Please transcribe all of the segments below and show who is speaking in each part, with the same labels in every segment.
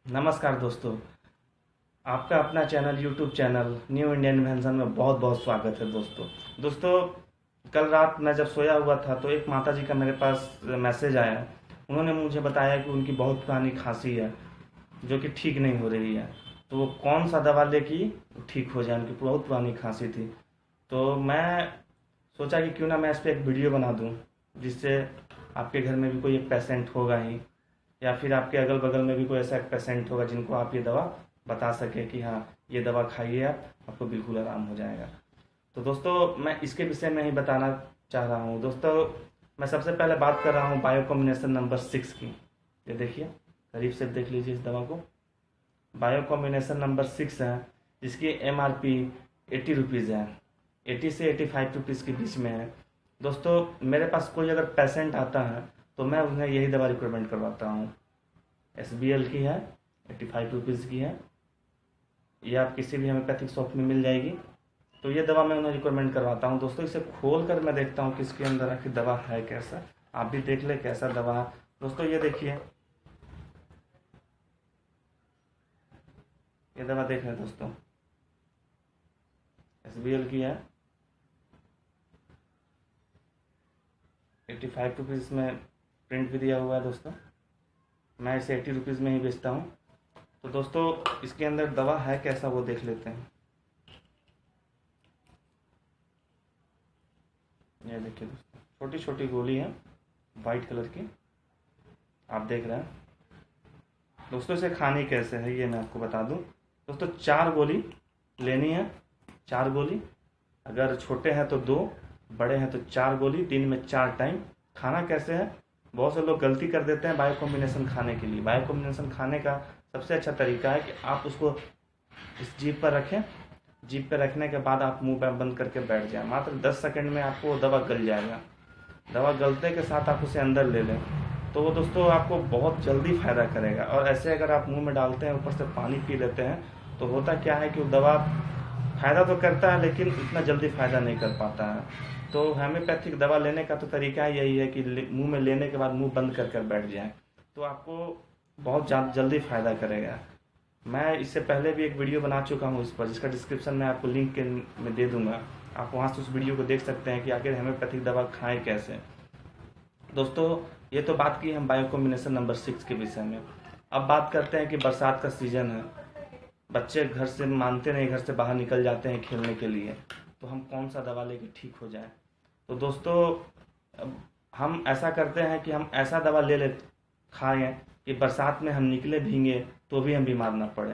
Speaker 1: नमस्कार दोस्तों। आपका अपना channel YouTube channel new Indian invention में बहुत बहुत स्वागत है दोस्तों। कल रात मैं जब सोया हुआ था तो एक माता जी का मेरे पास मैसेज आया। उन्होंने मुझे बताया कि उनकी बहुत पुरानी खांसी है जो कि ठीक नहीं हो रही है। तो वो कौन सा दवा ले कि ठीक हो जाए, उनकी बहुत पुरानी खांसी थी। तो मैं सोचा कि क्यों ना मैं इस पर एक वीडियो बना दूं, जिससे आपके घर में भी कोई एक पेशेंट होगा ही, या फिर आपके अगल बगल में भी कोई ऐसा पेशेंट होगा जिनको आप ये दवा बता सके कि हाँ, ये दवा खाइए आप, आपको बिल्कुल आराम हो जाएगा। तो दोस्तों, मैं इसके विषय में ही बताना चाह रहा हूँ। दोस्तों, मैं सबसे पहले बात कर रहा हूँ बायो कॉम्बिनेशन नंबर 6 की। ये देखिए, करीब से देख लीजिए इस दवा को। बायो कॉम्बिनेशन नंबर 6 है, जिसकी MRP 80 रुपीज़ है। 80 से 85 रुपीज़ के बीच में है। दोस्तों, मेरे पास कोई अगर पेशेंट आता है तो मैं उन्हें यही दवा रिकमेंड करवाता हूँ। SBL की है, 85 रुपीज़ की है। ये आप किसी भी होम्योपैथिक शॉप में मिल जाएगी। तो ये दवा मैं उन्हें रिकमेंड करवाता हूँ। दोस्तों, इसे खोल कर मैं देखता हूँ कि इसके अंदर आखिर दवा है कैसा। आप भी देख ले कैसा दवा है। दोस्तों, ये देखिए, ये दवा देख रहे हैं दोस्तों, SBL की है। 85 रुपीज़ में प्रिंट भी दिया हुआ है दोस्तों। मैं इसे 80 रुपीज़ में ही बेचता हूँ। तो दोस्तों, इसके अंदर दवा है कैसा वो देख लेते हैं। ये देखिए दोस्तों, छोटी छोटी गोली है वाइट कलर की, आप देख रहे हैं। दोस्तों, इसे खानी कैसे है ये मैं आपको बता दूं। दोस्तों, 4 गोली लेनी है। 4 गोली, अगर छोटे हैं तो 2, बड़े हैं तो 4 गोली, दिन में 4 टाइम। खाना कैसे है, बहुत से लोग गलती कर देते हैं बायो कॉम्बिनेशन खाने के लिए। बायो कॉम्बिनेशन खाने का सबसे अच्छा तरीका है कि आप उसको इस जीभ पर रखें। जीभ पर रखने के बाद आप मुंह बंद करके बैठ जाए। मात्र 10 सेकंड में आपको दवा गल जाएगा। दवा गलते के साथ आप उसे अंदर ले लें तो वो दोस्तों आपको बहुत जल्दी फ़ायदा करेगा। और ऐसे अगर आप मुंह में डालते हैं, ऊपर से पानी पी लेते हैं, तो होता क्या है कि वो दवा फ़ायदा तो करता है लेकिन उतना जल्दी फ़ायदा नहीं कर पाता है। तो होम्योपैथिक दवा लेने का तो तरीका यही है कि मुंह में लेने के बाद मुंह बंद कर कर बैठ जाए, तो आपको बहुत जल्दी फ़ायदा करेगा। मैं इससे पहले भी एक वीडियो बना चुका हूँ इस पर, जिसका डिस्क्रिप्शन में आपको लिंक में दे दूंगा। आप वहाँ से उस वीडियो को देख सकते हैं कि आखिर होम्योपैथिक दवा खाएं कैसे। दोस्तों, ये तो बात की हम बायो कॉम्बिनेशन नंबर 6 के विषय में। अब बात करते हैं कि बरसात का सीज़न है, बच्चे घर से मानते नहीं, घर से बाहर निकल जाते हैं खेलने के लिए, तो हम कौन सा दवा लेके ठीक हो जाए। तो दोस्तों, अब हम ऐसा करते हैं कि हम ऐसा दवा ले खाएं कि बरसात में हम निकले भीगे तो भी हम बीमार ना पड़े।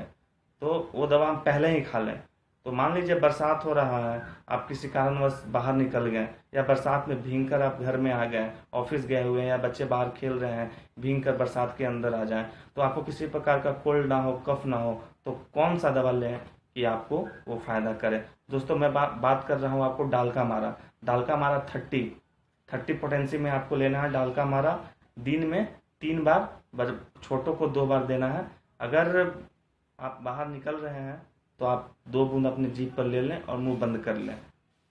Speaker 1: तो वो दवा हम पहले ही खा लें। तो मान लीजिए बरसात हो रहा है, आप किसी कारणवश बाहर निकल गए, या बरसात में भीग कर आप घर में आ गए, ऑफिस गए हुए हैं, या बच्चे बाहर खेल रहे हैं, भीग कर बरसात के अंदर आ जाएं, तो आपको किसी प्रकार का कोल्ड ना हो, कफ ना हो, तो कौन सा दवा लें कि आपको वो फ़ायदा करे। दोस्तों, मैं बात कर रहा हूँ आपको डालका मारा। डालका मारा 30 पोटेंसी में आपको लेना है। डालका मारा दिन में 3 बार, छोटों को 2 बार देना है। अगर आप बाहर निकल रहे हैं तो आप 2 बूंद अपने जीभ पर ले लें और मुंह बंद कर लें।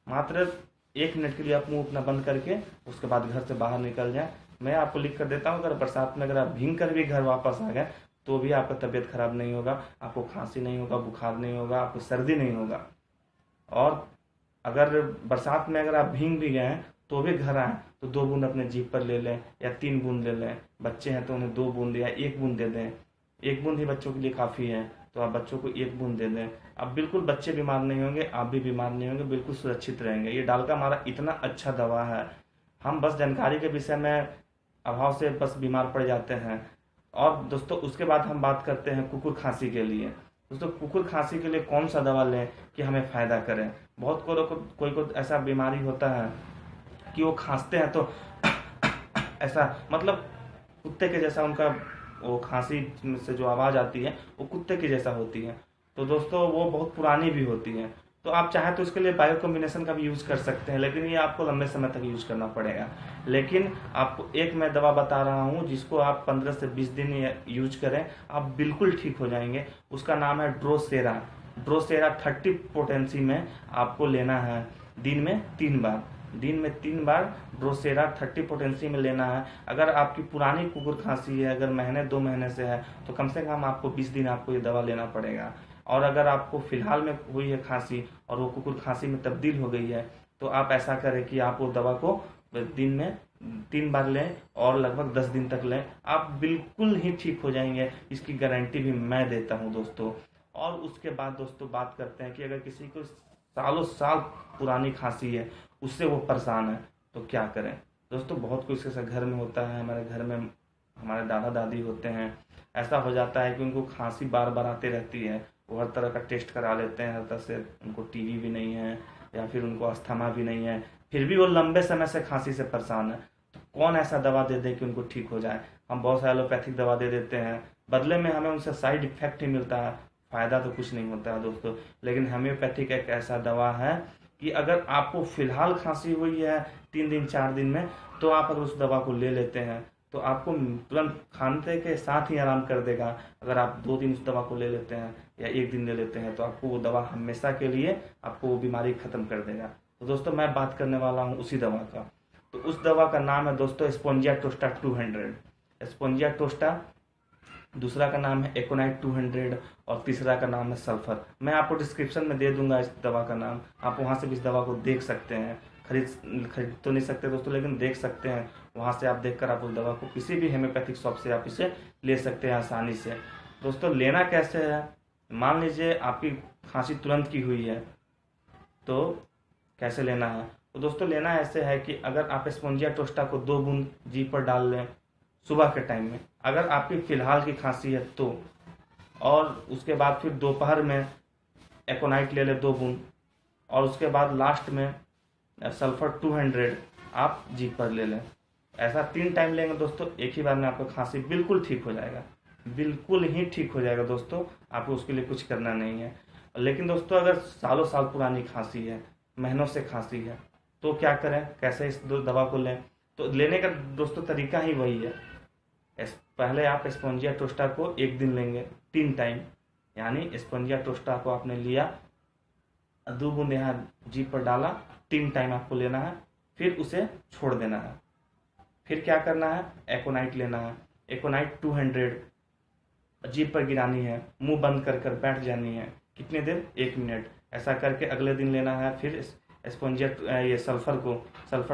Speaker 1: मात्र 1 मिनट के लिए आप मुंह अपना बंद करके उसके बाद घर से बाहर निकल जाएं। मैं आपको लिख कर देता हूँ, अगर बरसात में अगर आप भीग कर भी घर वापस आ गए तो भी आपका तबीयत खराब नहीं होगा, आपको खांसी नहीं होगा, बुखार नहीं होगा, आपको सर्दी नहीं होगा। और अगर बरसात में अगर आप भीग भी गए तो भी घर आए तो 2 बूंद अपने जीभ पर ले लें, या 3 बूंद ले लें। बच्चे हैं तो उन्हें 2 बूंद या 1 बूंद दे दें। 1 बूंद ही बच्चों के लिए काफ़ी है, तो आप बच्चों को 1 बूंद दे दें। अब बिल्कुल बच्चे बीमार नहीं होंगे, आप भी बीमार नहीं होंगे, बिल्कुल सुरक्षित रहेंगे। ये डालका मारा इतना अच्छा दवा है, हम बस जानकारी के विषय में अभाव से बस बीमार पड़ जाते हैं। और दोस्तों, उसके बाद हम बात करते हैं कुकुर खांसी के लिए। दोस्तों, कुकुर खांसी के लिए कौन सा दवा लें कि हमें फ़ायदा करें। बहुत कोई को ऐसा बीमारी होता है कि वो खांसते हैं तो ऐसा, मतलब कुत्ते के जैसा उनका वो खांसी से जो आवाज़ आती है वो कुत्ते की जैसा होती है। तो दोस्तों, वो बहुत पुरानी भी होती है। तो आप चाहे तो इसके लिए बायो कॉम्बिनेशन का भी यूज़ कर सकते हैं, लेकिन ये आपको लंबे समय तक यूज़ करना पड़ेगा। लेकिन आपको एक मैं दवा बता रहा हूँ जिसको आप 15 से 20 दिन यूज करें, आप बिल्कुल ठीक हो जाएंगे। उसका नाम है ड्रोसेरा। ड्रोसेरा 30 पोटेंसी में आपको लेना है, दिन में 3 बार। दिन में 3 बार ड्रोसेरा 30 पोटेंसी में लेना है। अगर आपकी पुरानी कुकुर खांसी है, अगर महीने 2 महीने से है, तो कम से कम आपको 20 दिन आपको ये दवा लेना पड़ेगा। और अगर आपको फिलहाल में हुई है खांसी और वो कुकुर खांसी में तब्दील हो गई है, तो आप ऐसा करें कि आप वो दवा को दिन में 3 बार लें और लगभग 10 दिन तक लें। आप बिल्कुल ही ठीक हो जाएंगे, इसकी गारंटी भी मैं देता हूं दोस्तों। और उसके बाद दोस्तों बात करते हैं कि अगर किसी को सालों साल पुरानी खांसी है, उससे वो परेशान है, तो क्या करें दोस्तों। बहुत कुछ ऐसा घर में होता है, हमारे घर में हमारे दादा दादी होते हैं, ऐसा हो जाता है कि उनको खांसी बार बार आती रहती है, वो हर तरह का टेस्ट करा लेते हैं, हर तरह से उनको टीवी भी नहीं है या फिर उनको अस्थमा भी नहीं है, फिर भी वो लंबे समय से खांसी से परेशान है। तो कौन ऐसा दवा दे दे कि उनको ठीक हो जाए। हम बहुत सारे एलोपैथिक दवा दे देते हैं, बदले में हमें उनसे साइड इफेक्ट ही मिलता है, फायदा तो कुछ नहीं होता है दोस्तों। लेकिन होम्योपैथिक एक ऐसा दवा है कि अगर आपको फिलहाल खांसी हुई है 3 दिन 4 दिन में, तो आप अगर उस दवा को ले लेते हैं तो आपको तुरंत खाने के साथ ही आराम कर देगा। अगर आप 2 दिन उस दवा को ले लेते हैं या 1 दिन ले लेते हैं, तो आपको वो दवा हमेशा के लिए आपको वो बीमारी खत्म कर देगा। तो दोस्तों मैं बात करने वाला हूँ उसी दवा का। तो उस दवा का नाम है दोस्तों स्पोंजिया टोस्टा 200। स्पोंजिया टोस्टा, दूसरा का नाम है एकोनाइट 200 और तीसरा का नाम है सल्फर। मैं आपको डिस्क्रिप्शन में दे दूंगा इस दवा का नाम, आप वहां से भी इस दवा को देख सकते हैं। खरीद तो नहीं सकते दोस्तों, लेकिन देख सकते हैं। वहां से आप देखकर आप उस दवा को किसी भी होम्योपैथिक शॉप से आप इसे ले सकते हैं आसानी से। दोस्तों लेना कैसे है, मान लीजिए आपकी खांसी तुरंत की हुई है, तो कैसे लेना है। तो दोस्तों लेना ऐसे है कि अगर आप स्पोंजिया टोस्टा को 2 बूंद जीभ पर डाल लें सुबह के टाइम में, अगर आपकी फिलहाल की खांसी है तो, और उसके बाद फिर दोपहर में एकोनाइट ले लें 2 बूंद, और उसके बाद लास्ट में सल्फर 200 आप जीभ पर ले लें। ऐसा 3 टाइम लेंगे दोस्तों, एक ही बार में आपका खांसी बिल्कुल ठीक हो जाएगा, बिल्कुल ही ठीक हो जाएगा दोस्तों। आपको उसके लिए कुछ करना नहीं है। लेकिन दोस्तों अगर सालों साल पुरानी खांसी है, महीनों से खांसी है, तो क्या करें, कैसे इस दवा को लें। तो लेने का दोस्तों तरीका ही वही है। पहले आप स्पोंजिया टोस्टा को 1 दिन लेंगे 3 टाइम, यानी स्पोंजिया टोस्टा को आपने लिया, 2 बूंद यहाँ जीभ पर डाला, 3 टाइम आपको लेना है, फिर उसे छोड़ देना है। फिर क्या करना है, एकोनाइट लेना है, एकोनाइट 200 जीभ पर गिरानी है, मुंह बंद कर कर बैठ जानी है। कितने देर, 1 मिनट। ऐसा करके अगले दिन लेना है फिर स्पोंजिया ये सल्फर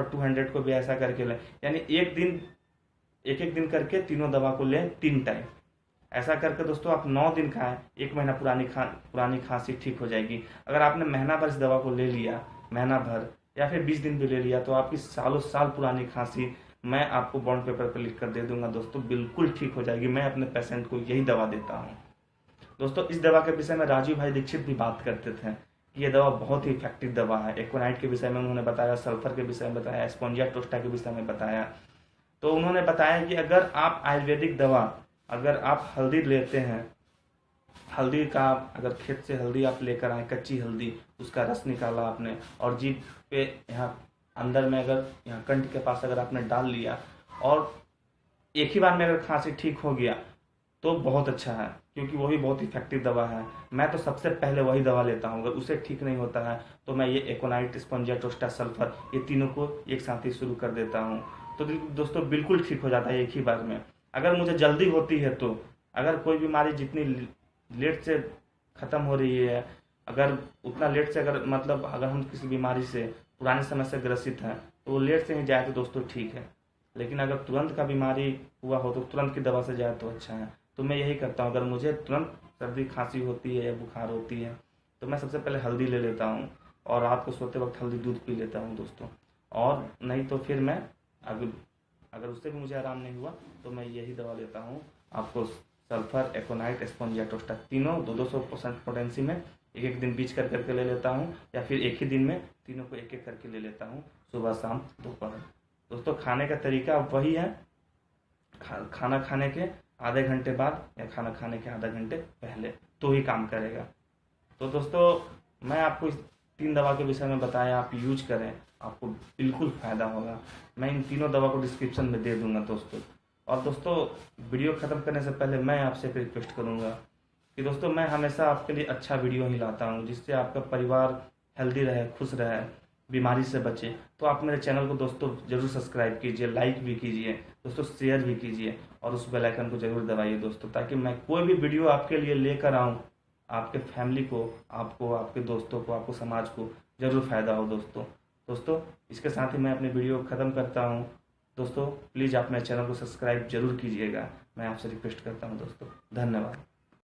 Speaker 1: 200 को भी ऐसा करके लें, यानी एक दिन करके तीनों दवा को लें 3 टाइम। ऐसा करके दोस्तों आप 9 दिन खाएं, 1 महीना पुरानी खांसी ठीक हो जाएगी। अगर आपने महीना भर इस दवा को ले लिया, महीना भर या फिर 20 दिन भी ले लिया, तो आपकी सालों साल पुरानी खांसी मैं आपको बॉन्ड पेपर पर लिख कर दे दूंगा दोस्तों, बिल्कुल ठीक हो जाएगी। मैं अपने पेशेंट को यही दवा देता हूँ दोस्तों। इस दवा के विषय में राजीव भाई दीक्षित भी बात करते थे कि ये दवा बहुत ही इफेक्टिव दवा है। एकोनाइट के विषय में उन्होंने बताया, सल्फर के विषय में बताया, स्पोंजिया टोस्टा के विषय में बताया। तो उन्होंने बताया कि अगर आप आयुर्वेदिक दवा, अगर आप हल्दी लेते हैं, हल्दी का अगर खेत से हल्दी आप लेकर आए, कच्ची हल्दी, उसका रस निकाला आपने और जीभ पे यहाँ अंदर में, अगर यहाँ कंठ के पास अगर आपने डाल लिया और एक ही बार में अगर खांसी ठीक हो गया, तो बहुत अच्छा है, क्योंकि वही बहुत इफेक्टिव दवा है। मैं तो सबसे पहले वही दवा लेता हूँ। अगर उसे ठीक नहीं होता है तो मैं ये एकोनाइट, स्पोंजिया टोस्टा, सल्फर, ये तीनों को एक साथ ही शुरू कर देता हूँ। तो दोस्तों बिल्कुल ठीक हो जाता है एक ही बार में। अगर मुझे जल्दी होती है तो, अगर कोई बीमारी जितनी लेट से ख़त्म हो रही है, अगर उतना लेट से, अगर मतलब अगर हम किसी बीमारी से पुराने समय से ग्रसित हैं, तो वो लेट से ही जाए तो दोस्तों ठीक है। लेकिन अगर तुरंत का बीमारी हुआ हो तो तुरंत की दवा से जाए तो अच्छा है। तो मैं यही करता हूँ, अगर मुझे तुरंत सर्दी खांसी होती है या बुखार होती है, तो मैं सबसे पहले हल्दी ले लेता हूँ और रात को सोते वक्त हल्दी दूध पी लेता हूँ दोस्तों। और नहीं तो फिर मैं अगर उससे भी मुझे आराम नहीं हुआ तो मैं यही दवा लेता हूँ। आपको सल्फर, एकोनाइट, स्पोंजिया टोस्टा, तीनों 200% पोटेंसी में एक दिन बीच करके ले लेता हूँ, या फिर एक ही दिन में तीनों को एक करके ले लेता हूँ, सुबह शाम दोपहर। दोस्तों खाने का तरीका वही है, खाना खाने के आधे घंटे बाद या खाना खाने के आधा घंटे पहले तो ही काम करेगा। तो दोस्तों मैं आपको इस 3 दवा के विषय में बताया, आप यूज करें, आपको बिल्कुल फ़ायदा होगा। मैं इन तीनों दवा को डिस्क्रिप्शन में दे दूंगा दोस्तों। और दोस्तों वीडियो ख़त्म करने से पहले मैं आपसे एक रिक्वेस्ट करूंगा कि दोस्तों मैं हमेशा आपके लिए अच्छा वीडियो ही लाता हूं, जिससे आपका परिवार हेल्दी रहे, खुश रहे। बीमारी से बचे, तो आप मेरे चैनल को दोस्तों ज़रूर सब्सक्राइब कीजिए, लाइक भी कीजिए दोस्तों, शेयर भी कीजिए और उस बेल आइकन को ज़रूर दबाइए दोस्तों, ताकि मैं कोई भी वीडियो आपके लिए लेकर आऊँ, आपके फैमिली को, आपको, आपके दोस्तों को, आपको समाज को ज़रूर फ़ायदा हो दोस्तों इसके साथ ही मैं अपने वीडियो को ख़त्म करता हूँ। दोस्तों प्लीज़ आप मेरे चैनल को सब्सक्राइब जरूर कीजिएगा, मैं आपसे रिक्वेस्ट करता हूँ दोस्तों। धन्यवाद।